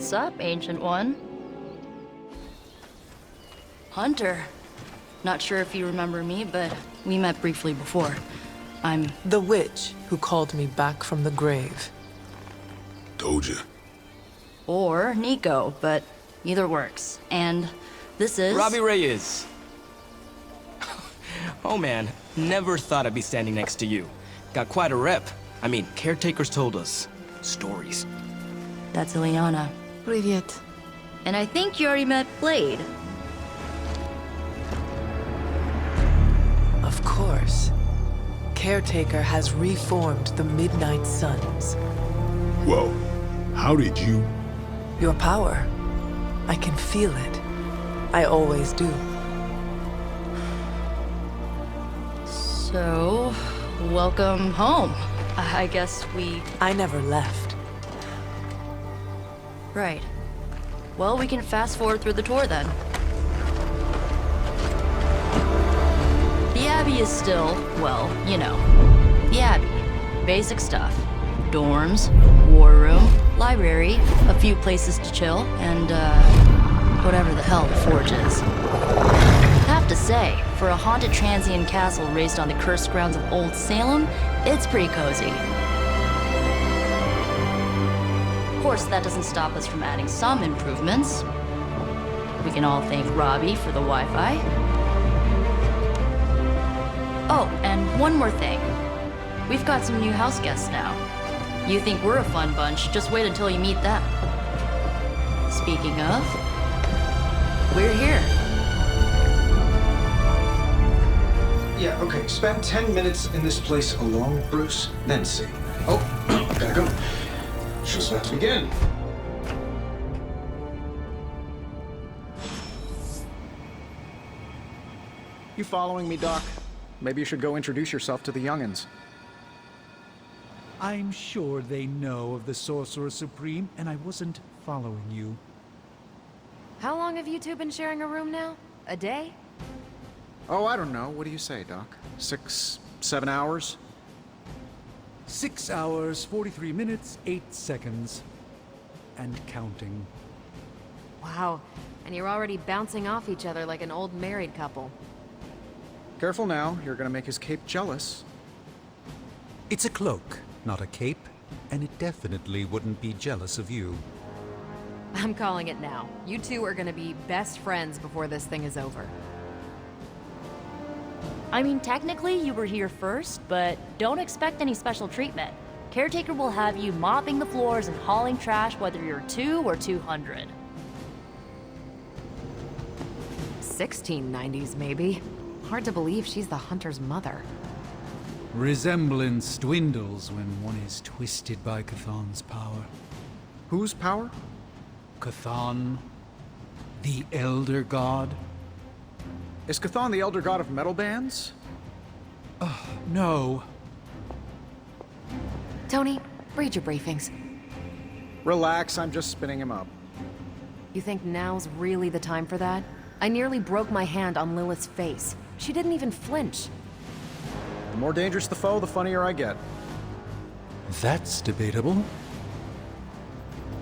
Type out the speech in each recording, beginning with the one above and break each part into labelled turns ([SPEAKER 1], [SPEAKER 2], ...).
[SPEAKER 1] What's up, Ancient One? Hunter. Not sure if you remember me, but we met briefly before. I'm...
[SPEAKER 2] The witch who called me back from the grave.
[SPEAKER 3] Doja.
[SPEAKER 1] Or Nico, but either works. And this is...
[SPEAKER 4] Robbie Reyes. Oh man, never thought I'd be standing next to you. Got quite a rep. I mean, caretakers told us stories.
[SPEAKER 1] That's Ileana.
[SPEAKER 2] Привет.
[SPEAKER 1] And I think you already met Blade.
[SPEAKER 2] Of course. Caretaker has reformed the Midnight Suns.
[SPEAKER 3] Whoa. How did you...
[SPEAKER 2] Your power. I can feel it. I always do.
[SPEAKER 1] So, welcome home. I guess we...
[SPEAKER 2] I never left.
[SPEAKER 1] Right. Well, we can fast forward through the tour then. The Abbey is still, well, you know, the Abbey. Basic stuff. Dorms, war room, library, a few places to chill, and, whatever the hell the Forge is. Have to say, for a haunted transient castle raised on the cursed grounds of Old Salem, it's pretty cozy. Of course, that doesn't stop us from adding some improvements. We can all thank Robbie for the Wi-Fi. Oh, and one more thing. We've got some new house guests now. You think we're a fun bunch, just wait until you meet them. Speaking of, we're here.
[SPEAKER 5] Yeah, okay. Spend 10 minutes in this place alone, Bruce, then see. Oh, gotta go. Show's about to begin.
[SPEAKER 6] You following me, Doc? Maybe you should go introduce yourself to the youngins.
[SPEAKER 7] I'm sure they know of the Sorcerer Supreme, and I wasn't following you.
[SPEAKER 8] How long have you two been sharing a room now? A day?
[SPEAKER 6] Oh, I don't know. What do you say, Doc? 6, 7 hours?
[SPEAKER 7] 6 hours, 43 minutes, 8 seconds. And counting.
[SPEAKER 8] Wow, and you're already bouncing off each other like an old married couple.
[SPEAKER 6] Careful now. You're gonna make his cape jealous.
[SPEAKER 7] It's a cloak, not a cape, and it definitely wouldn't be jealous of you.
[SPEAKER 8] I'm calling it now. You two are gonna be best friends before this thing is over.
[SPEAKER 1] I mean, technically you were here first, but don't expect any special treatment. Caretaker will have you mopping the floors and hauling trash whether you're 2 or 200.
[SPEAKER 8] 1690s, maybe. Hard to believe she's the Hunter's mother.
[SPEAKER 7] Resemblance dwindles when one is twisted by Chthon's power.
[SPEAKER 6] Whose power?
[SPEAKER 7] Chthon, the Elder God?
[SPEAKER 6] Is Chthon the elder god of metal bands?
[SPEAKER 7] No.
[SPEAKER 8] Tony, read your briefings.
[SPEAKER 6] Relax, I'm just spinning him up.
[SPEAKER 8] You think now's really the time for that? I nearly broke my hand on Lilith's face. She didn't even flinch.
[SPEAKER 6] The more dangerous the foe, the funnier I get.
[SPEAKER 7] That's debatable.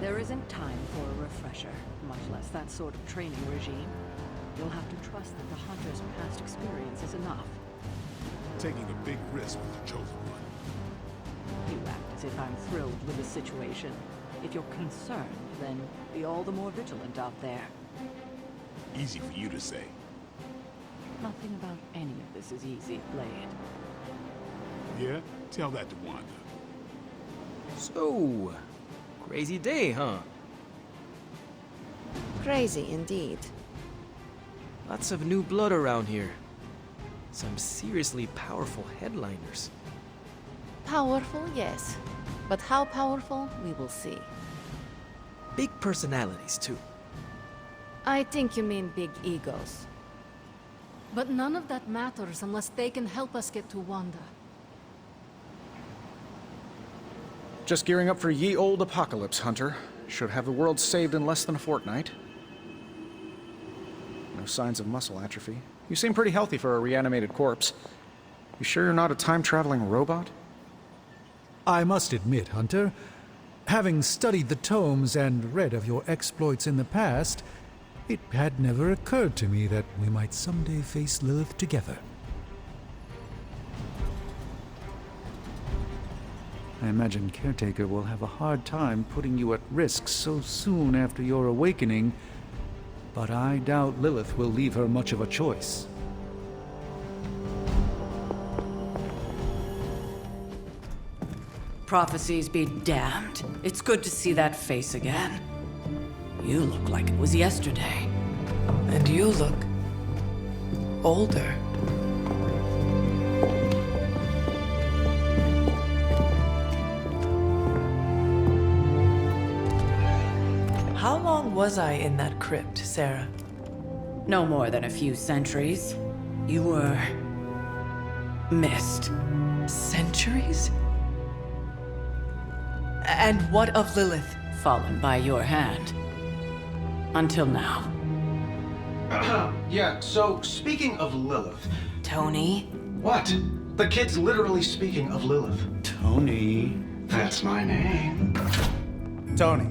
[SPEAKER 9] There isn't time for a refresher, much less that sort of training regime. You'll have to trust that the Hunter's past experience is enough.
[SPEAKER 3] Taking a big risk with the Chosen One.
[SPEAKER 9] You act as if I'm thrilled with the situation. If you're concerned, then be all the more vigilant out there.
[SPEAKER 3] Easy for you to say.
[SPEAKER 9] Nothing about any of this is easy, Blade.
[SPEAKER 3] Yeah? Tell that to Wanda.
[SPEAKER 4] So, crazy day, huh?
[SPEAKER 10] Crazy indeed.
[SPEAKER 4] Lots of new blood around here. Some seriously powerful headliners.
[SPEAKER 10] Powerful, yes. But how powerful, we will see.
[SPEAKER 4] Big personalities, too.
[SPEAKER 10] I think you mean big egos.
[SPEAKER 11] But none of that matters unless they can help us get to Wanda.
[SPEAKER 6] Just gearing up for ye old apocalypse, Hunter. Should have the world saved in less than a fortnight. No signs of muscle atrophy. You seem pretty healthy for a reanimated corpse. You sure you're not a time-traveling robot?
[SPEAKER 7] I must admit, Hunter, Having studied the tomes and read of your exploits in the past, it had never occurred to me that we might someday face Lilith together. I imagine Caretaker will have a hard time putting you at risk so soon after your awakening, but I doubt Lilith will leave her much of a choice.
[SPEAKER 9] Prophecies be damned. It's good to see that face again. You look like it was yesterday.
[SPEAKER 2] And you look older. How long was I in that crypt, Sarah?
[SPEAKER 9] No more than a few centuries. You were... missed.
[SPEAKER 2] Centuries? And what of Lilith?
[SPEAKER 9] Fallen by your hand. Until now.
[SPEAKER 5] Yeah, so speaking of Lilith...
[SPEAKER 2] Tony?
[SPEAKER 5] What? The kid's literally speaking of Lilith.
[SPEAKER 6] Tony.
[SPEAKER 5] That's my name.
[SPEAKER 12] Tony.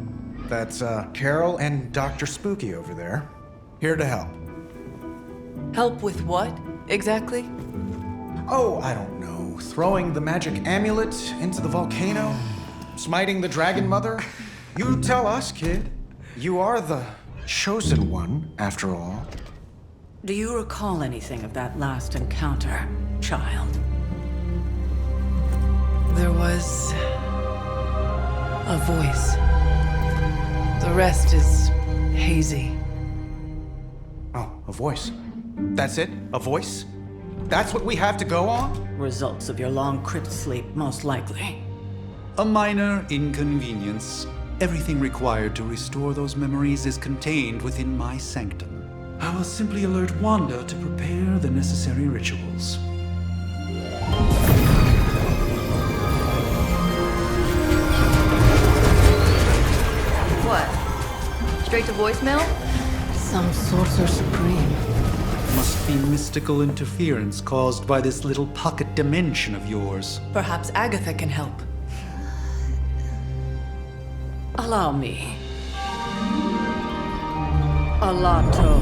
[SPEAKER 12] That's, Carol and Dr. Spooky over there. Here to help.
[SPEAKER 2] Help with what, exactly?
[SPEAKER 12] Oh, I don't know. Throwing the magic amulet into the volcano? Smiting the Dragon Mother? You tell us, kid. You are the chosen one, after all.
[SPEAKER 9] Do you recall anything of that last encounter, child?
[SPEAKER 2] There was... a voice. The rest is hazy.
[SPEAKER 12] Oh, a voice. That's it? A voice? That's what we have to go on?
[SPEAKER 9] Results of your long crypt sleep, most likely.
[SPEAKER 7] A minor inconvenience. Everything required to restore those memories is contained within my sanctum. I will simply alert Wanda to prepare the necessary rituals.
[SPEAKER 1] What? Straight to voicemail?
[SPEAKER 10] Some sorcerer supreme.
[SPEAKER 7] Must be mystical interference caused by this little pocket dimension of yours.
[SPEAKER 2] Perhaps Agatha can help.
[SPEAKER 9] Allow me. Alato.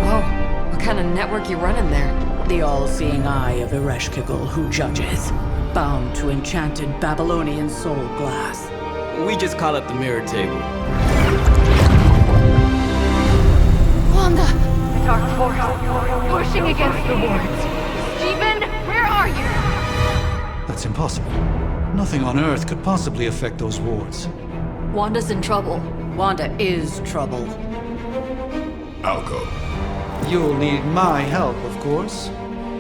[SPEAKER 8] Whoa, what kind of network you running there?
[SPEAKER 9] The all-seeing eye of Ereshkigal who judges, bound to enchanted Babylonian soul glass.
[SPEAKER 4] We just call it the mirror table.
[SPEAKER 10] Wanda! Dark force, pushing against the wards. Stephen, where are you?
[SPEAKER 7] That's impossible. Nothing on Earth could possibly affect those wards.
[SPEAKER 1] Wanda's in trouble.
[SPEAKER 9] Wanda is trouble.
[SPEAKER 3] I'll go.
[SPEAKER 7] You'll need my help, of course.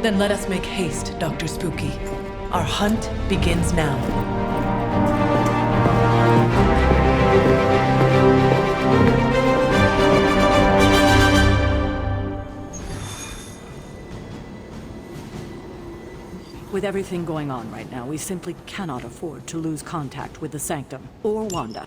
[SPEAKER 2] Then let us make haste, Dr. Spooky. Our hunt begins now.
[SPEAKER 9] With everything going on right now, we simply cannot afford to lose contact with the Sanctum or Wanda.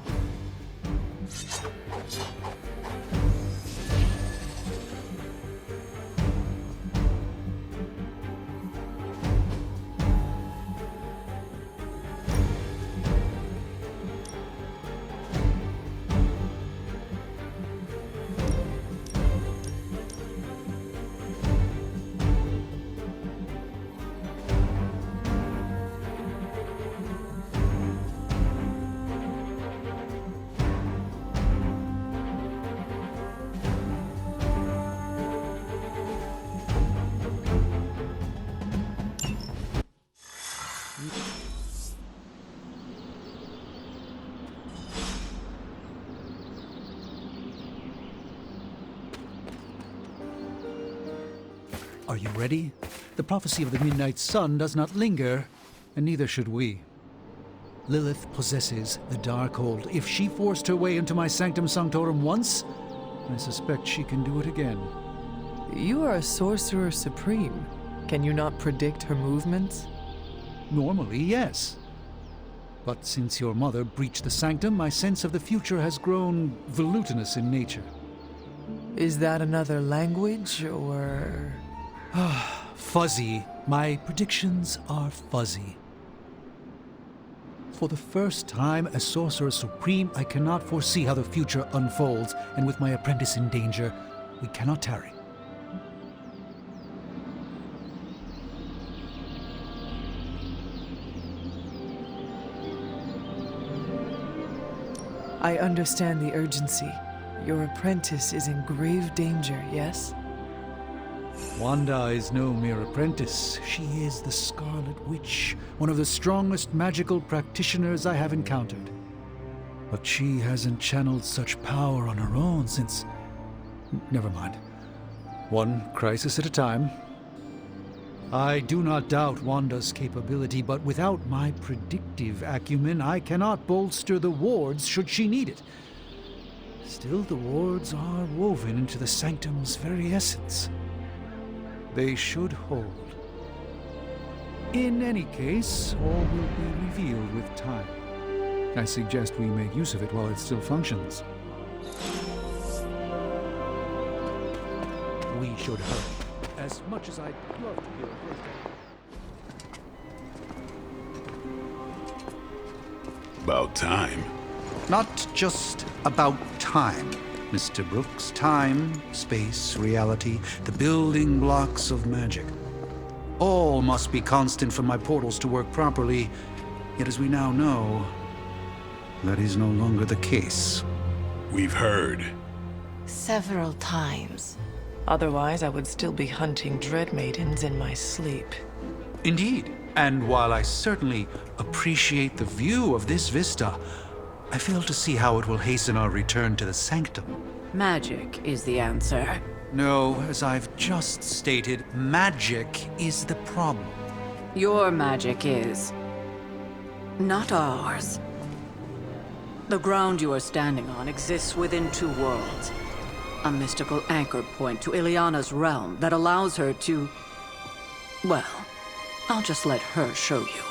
[SPEAKER 7] Are you ready? The prophecy of the Midnight Sun does not linger, and neither should we. Lilith possesses the Darkhold. If she forced her way into my Sanctum Sanctorum once, I suspect she can do it again.
[SPEAKER 2] You are a sorcerer supreme. Can you not predict her movements?
[SPEAKER 7] Normally, yes. But since your mother breached the Sanctum, my sense of the future has grown volutinous in nature.
[SPEAKER 2] Is that another language, or...?
[SPEAKER 7] Fuzzy. My predictions are fuzzy. For the first time as Sorcerer Supreme, I cannot foresee how the future unfolds, and with my apprentice in danger, we cannot tarry.
[SPEAKER 2] I understand the urgency. Your apprentice is in grave danger, yes?
[SPEAKER 7] Wanda is no mere apprentice. She is the Scarlet Witch, one of the strongest magical practitioners I have encountered. But she hasn't channeled such power on her own since... Never mind. One crisis at a time. I do not doubt Wanda's capability, but without my predictive acumen, I cannot bolster the wards should she need it. Still, the wards are woven into the Sanctum's very essence. They should hold. In any case, all will be revealed with time. I suggest we make use of it while it still functions. We should hurry. As much as I'd love to hear a first.
[SPEAKER 3] About time.
[SPEAKER 13] Not just about time, Mr. Brooks. Time, space, reality, the building blocks of magic. All must be constant for my portals to work properly. Yet as we now know, that is no longer the case.
[SPEAKER 3] We've heard.
[SPEAKER 14] Several times.
[SPEAKER 2] Otherwise, I would still be hunting Dread Maidens in my sleep.
[SPEAKER 13] Indeed. And while I certainly appreciate the view of this vista, I fail to see how it will hasten our return to the Sanctum.
[SPEAKER 9] Magic is the answer.
[SPEAKER 13] No, as I've just stated, magic is the problem.
[SPEAKER 9] Your magic is... not ours. The ground you are standing on exists within two worlds. A mystical anchor point to Ileana's realm that allows her to... well, I'll just let her show you.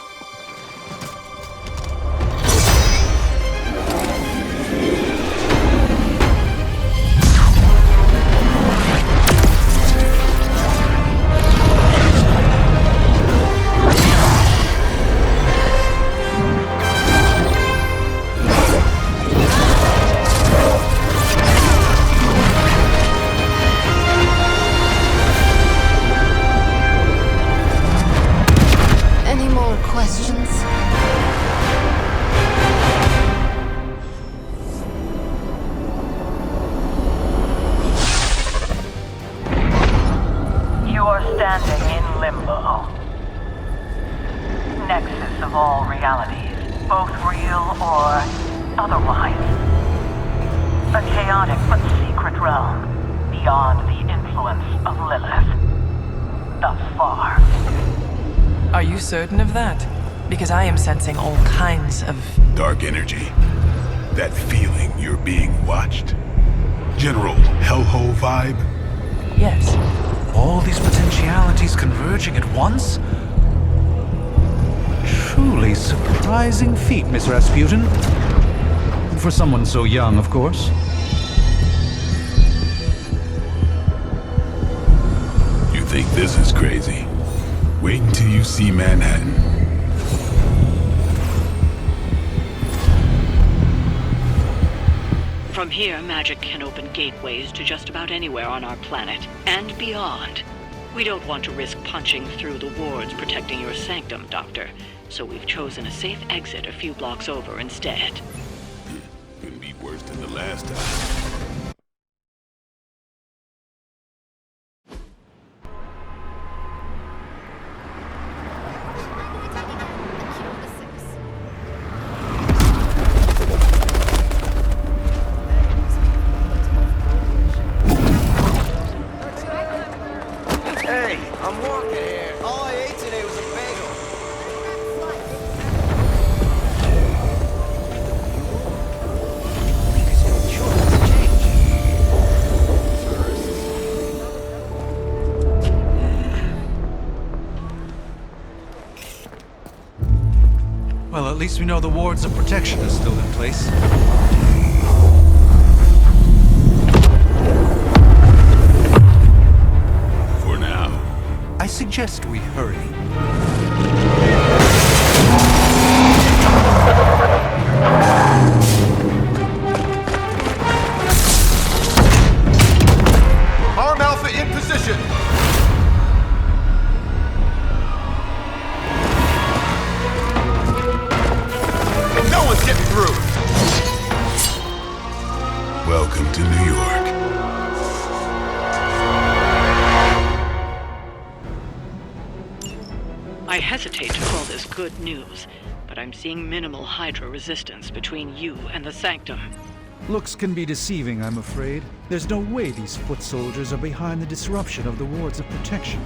[SPEAKER 2] Certain of that? Because I am sensing all kinds of...
[SPEAKER 3] dark energy. That feeling you're being watched. General hellhole vibe?
[SPEAKER 2] Yes.
[SPEAKER 13] All these potentialities converging at once? Truly surprising feat, Miss Rasputin. For someone so young, of course.
[SPEAKER 3] You think this is crazy? Wait until you see Manhattan.
[SPEAKER 15] From here, magic can open gateways to just about anywhere on our planet, and beyond. We don't want to risk punching through the wards protecting your sanctum, Doctor, so we've chosen a safe exit a few blocks over instead.
[SPEAKER 3] Couldn't be worse than the last time.
[SPEAKER 13] Well, at least we know the wards of protection are still in place. For now. I suggest suggest we hurry.
[SPEAKER 16] Arm Alpha in position! No one's getting through!
[SPEAKER 3] Welcome to New York.
[SPEAKER 15] I hesitate to call this good news, but I'm seeing minimal Hydra resistance between you and the Sanctum.
[SPEAKER 7] Looks can be deceiving, I'm afraid. There's no way these foot soldiers are behind the disruption of the wards of protection.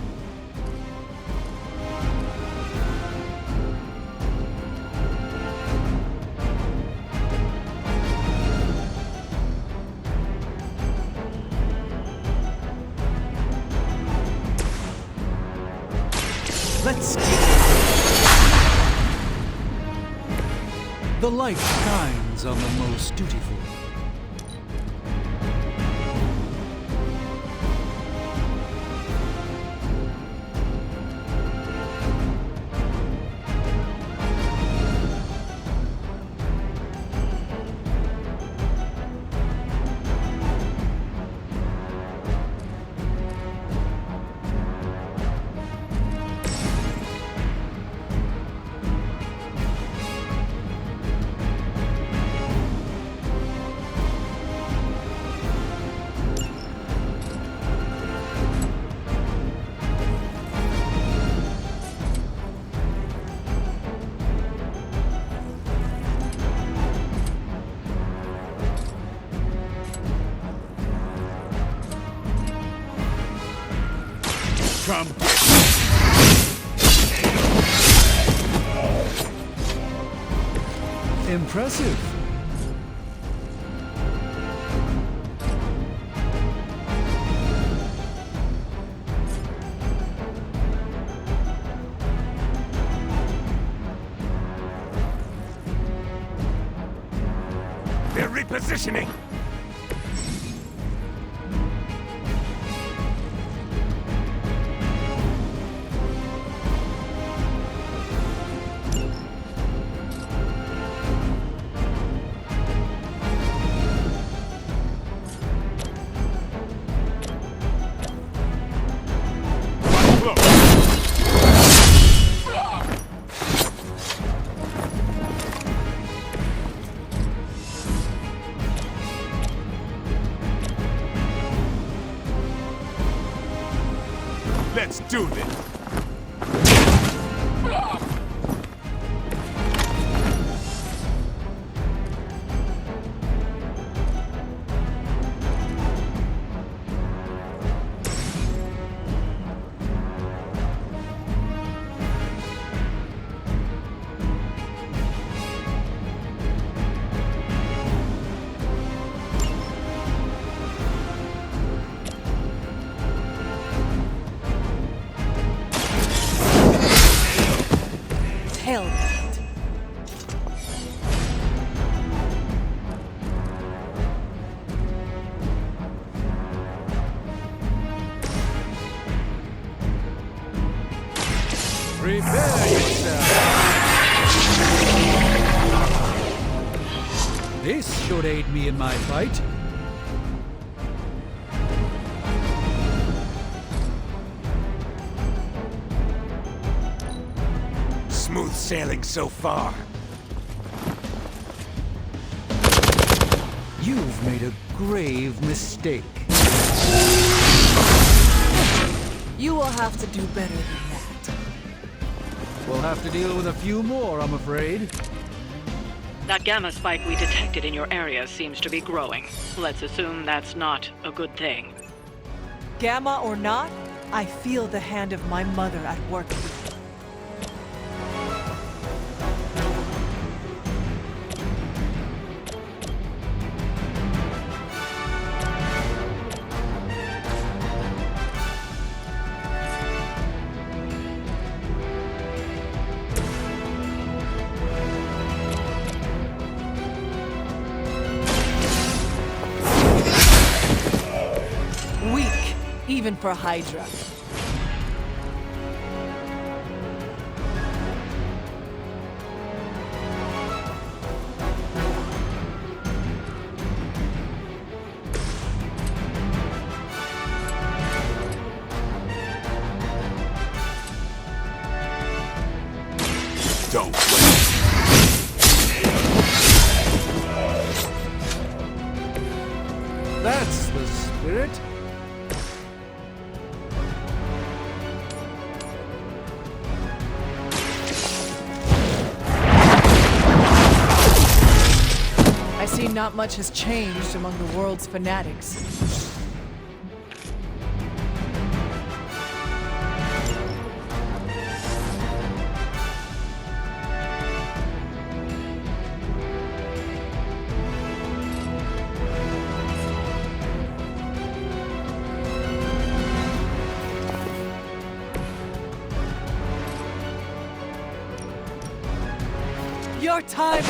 [SPEAKER 7] Let's get the light shines on the most dutiful.
[SPEAKER 16] Come.
[SPEAKER 7] Impressive.
[SPEAKER 16] They're repositioning! Let's do this!
[SPEAKER 2] Hellcat.
[SPEAKER 7] Prepare yourself. This should aid me in my fight.
[SPEAKER 16] Smooth sailing so far.
[SPEAKER 7] You've made a grave mistake.
[SPEAKER 2] You will have to do better than that.
[SPEAKER 7] We'll have to deal with a few more, I'm afraid.
[SPEAKER 15] That gamma spike we detected in your area seems to be growing. Let's assume that's not a good thing.
[SPEAKER 2] Gamma or not, I feel the hand of my mother at work here. Weak, even for Hydra.
[SPEAKER 16] Don't blink.
[SPEAKER 7] That's the spirit.
[SPEAKER 2] I see not much has changed among the world's fanatics. Your time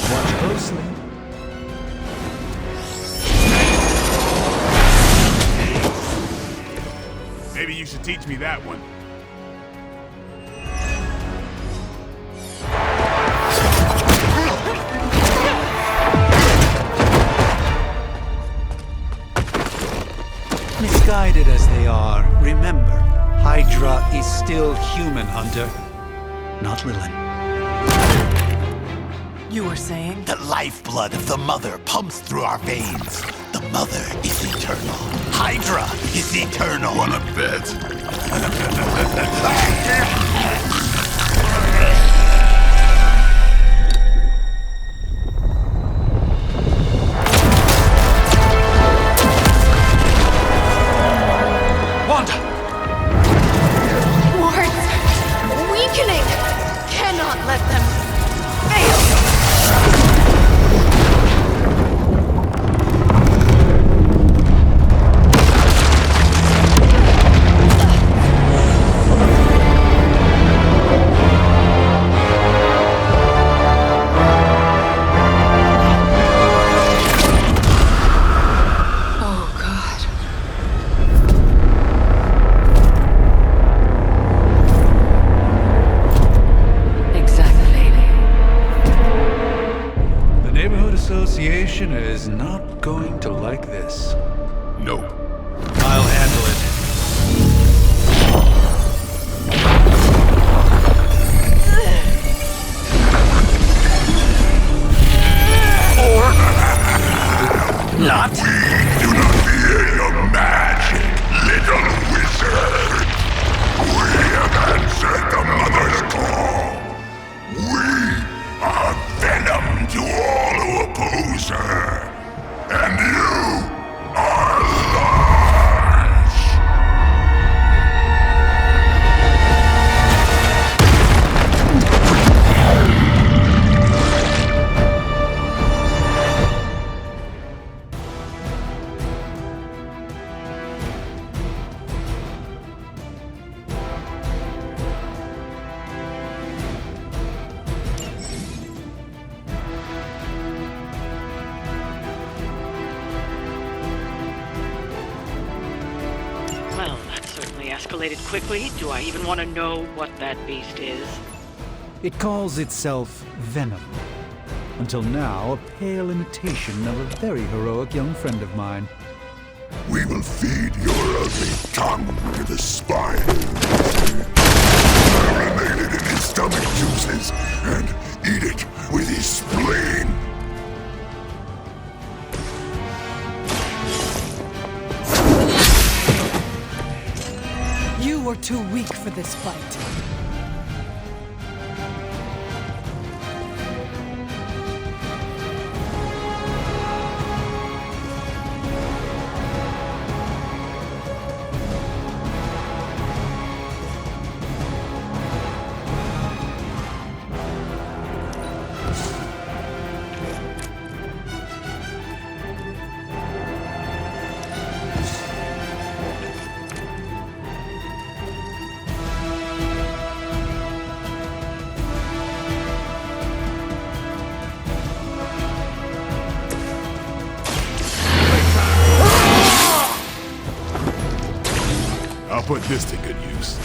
[SPEAKER 7] Watch closely.
[SPEAKER 16] Maybe you should teach me that one.
[SPEAKER 13] Misguided as they are, remember, Hydra is still human, Hunter. Not Lilith.
[SPEAKER 2] You were saying?
[SPEAKER 17] The lifeblood of the Mother pumps through our veins. The Mother is eternal. Hydra is eternal.
[SPEAKER 3] Wanna bet?
[SPEAKER 17] Wanda!
[SPEAKER 10] Wards! Weakening! Cannot let them fail!
[SPEAKER 13] Association is not going to like this.
[SPEAKER 3] No.
[SPEAKER 13] I'll handle it.
[SPEAKER 17] Not.
[SPEAKER 3] We do not fear your magic, little wizard. We have answered the Mother's call. We are venom to all who oppose her. And you are large.
[SPEAKER 15] Well, that certainly escalated quickly. Do I even want to know what that beast is?
[SPEAKER 7] It calls itself Venom. Until now, a pale imitation of a very heroic young friend of mine.
[SPEAKER 3] We will feed your ugly tongue to the spider. Marinate it in his stomach juices and eat it with his spleen.
[SPEAKER 2] You were too weak for this fight.
[SPEAKER 16] put this to good use.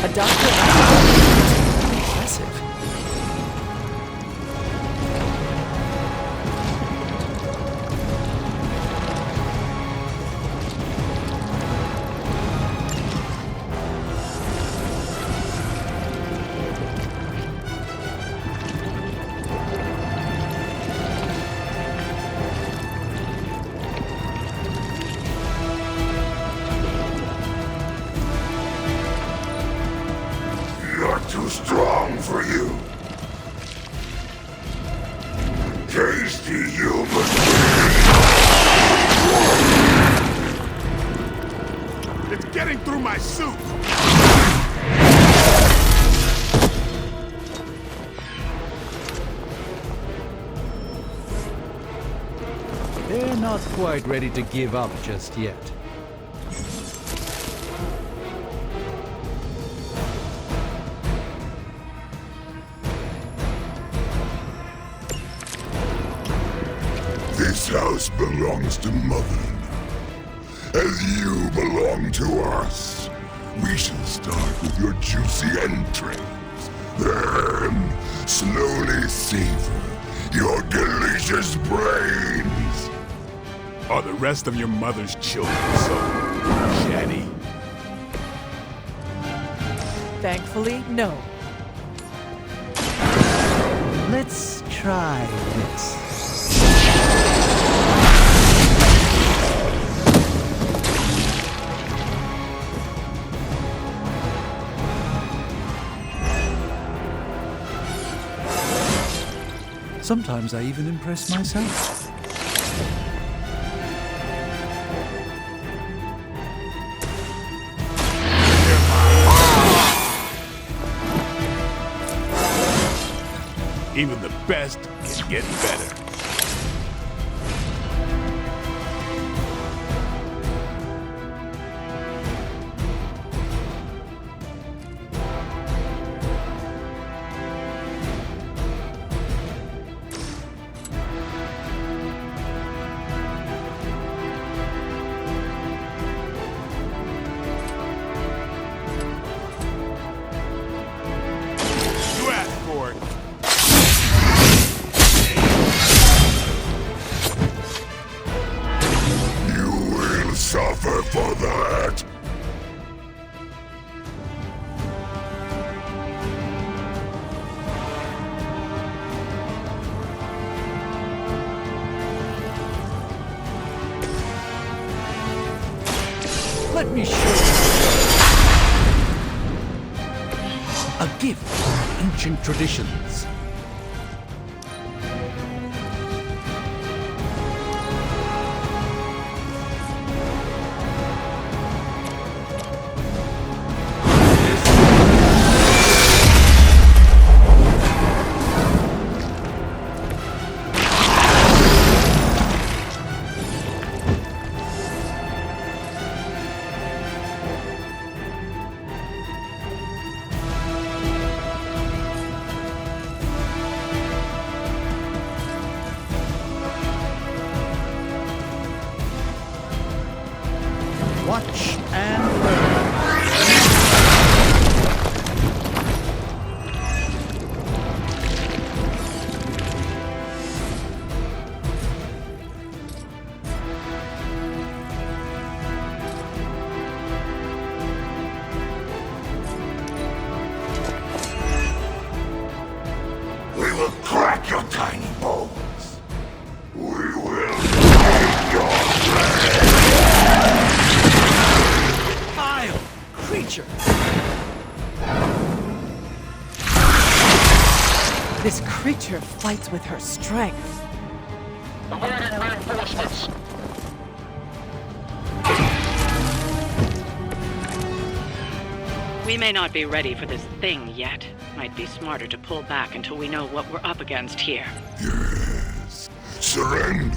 [SPEAKER 2] A doctor? Impressive.
[SPEAKER 3] Too strong for you. Tasty human being.
[SPEAKER 16] It's getting through my suit.
[SPEAKER 7] They're not quite ready to give up just yet.
[SPEAKER 3] This house belongs to Mother. As you belong to us, we shall start with your juicy entrails, then slowly savor your delicious brains.
[SPEAKER 16] Are the rest of your mother's children so chatty?
[SPEAKER 2] Thankfully, no.
[SPEAKER 7] Let's try this. Sometimes I even impress myself.
[SPEAKER 16] Even the best can get better.
[SPEAKER 3] Suffer for that.
[SPEAKER 7] Let me show you. A gift of ancient traditions. Watch and learn.
[SPEAKER 3] We will crack your tiny bones.
[SPEAKER 2] creature! This creature fights with her strength.
[SPEAKER 18] Awaiting reinforcements.
[SPEAKER 15] We may not be ready for this thing yet. Might be smarter to pull back until we know what we're up against here.
[SPEAKER 3] Yes. Surrender.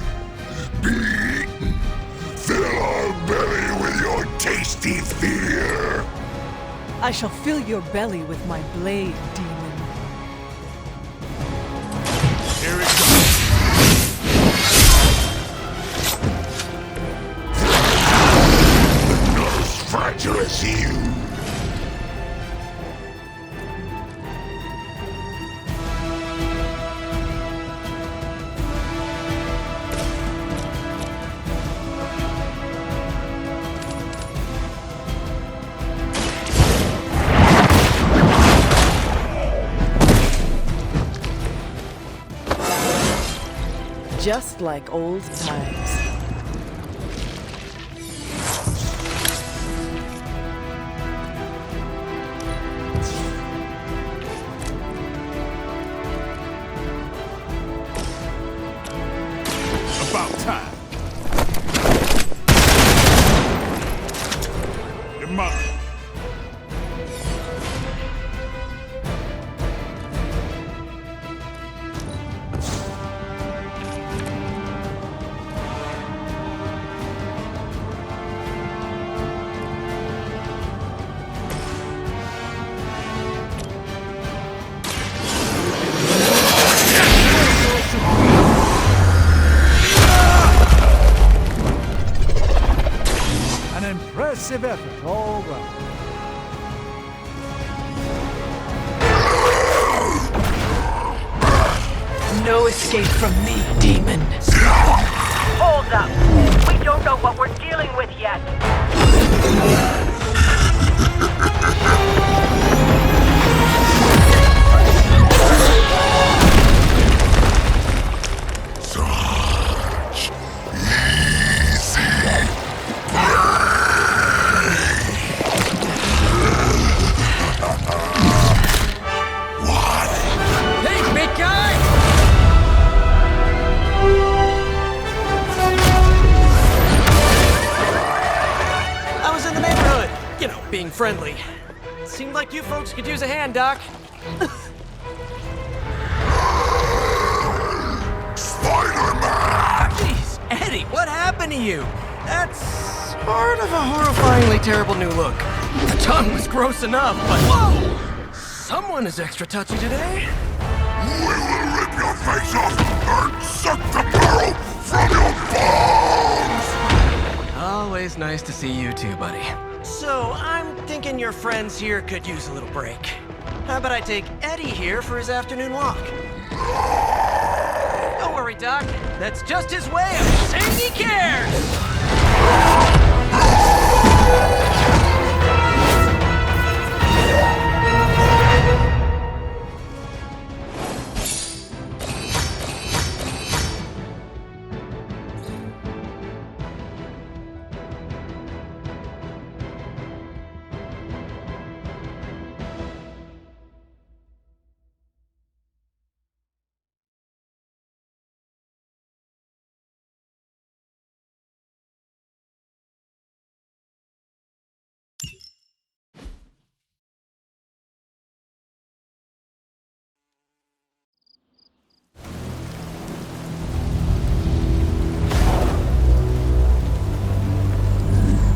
[SPEAKER 3] Be eaten. Fill our belly with your tasty fear.
[SPEAKER 2] I shall fill your belly with my blade, demon.
[SPEAKER 16] Here it comes.
[SPEAKER 3] Not as fragile as you.
[SPEAKER 2] Just like old times.
[SPEAKER 16] About time. You're mine.
[SPEAKER 7] An impressive effort all round.
[SPEAKER 2] No escape from me, demon.
[SPEAKER 19] Hold up. We don't know what we're dealing with yet.
[SPEAKER 3] Such easy
[SPEAKER 4] Hey, big guy! I was in the neighborhood. You know, being friendly. Seemed like you folks could use a hand, Doc.
[SPEAKER 3] Spider-Man!
[SPEAKER 4] Jeez, Eddie, what happened to you? That's sort of a horrifyingly terrible new look. The tongue was gross enough, but whoa! Someone is extra touchy today.
[SPEAKER 3] We will rip your face off and suck the marrow from your bones!
[SPEAKER 4] Always nice to see you too, buddy. So, I'm thinking your friends here could use a little break. How about I take Eddie here for his afternoon walk? Don't worry, Doc. That's just his way of saying he cares!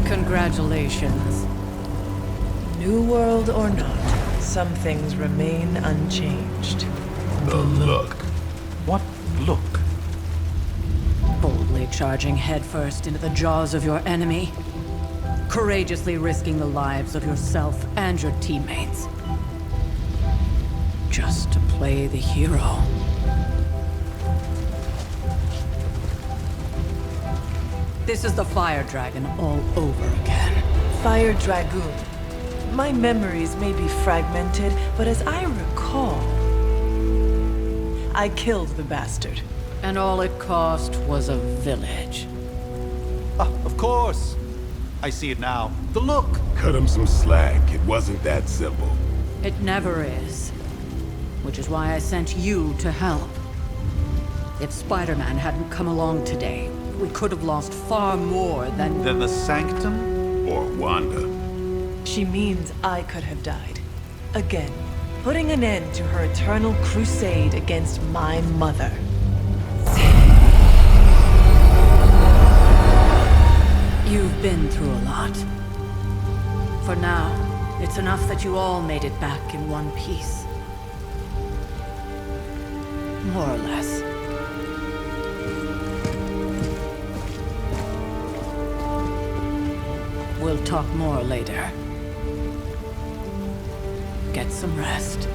[SPEAKER 2] Congratulations. New world or not, some things remain unchanged.
[SPEAKER 3] The look.
[SPEAKER 12] What look?
[SPEAKER 9] Boldly charging headfirst into the jaws of your enemy. Courageously risking the lives of yourself and your teammates. Just to play the hero. This is the Fire Dragon all over again.
[SPEAKER 2] Fire Dragoon. My memories may be fragmented, but as I recall, I killed the bastard.
[SPEAKER 9] And all it cost was a village.
[SPEAKER 12] Of course.
[SPEAKER 13] I see it now. The look!
[SPEAKER 16] Cut him some slack. It wasn't that simple.
[SPEAKER 9] It never is. Which is why I sent you to help. If Spider-Man hadn't come along today, we could have lost far more than...
[SPEAKER 13] Than the Sanctum?
[SPEAKER 16] Or Wanda.
[SPEAKER 20] She means I could have died. Again, putting an end to her eternal crusade against my mother.
[SPEAKER 9] You've been through a lot. For now, it's enough that you all made it back in one piece. More or less. We'll talk more later. Get some rest.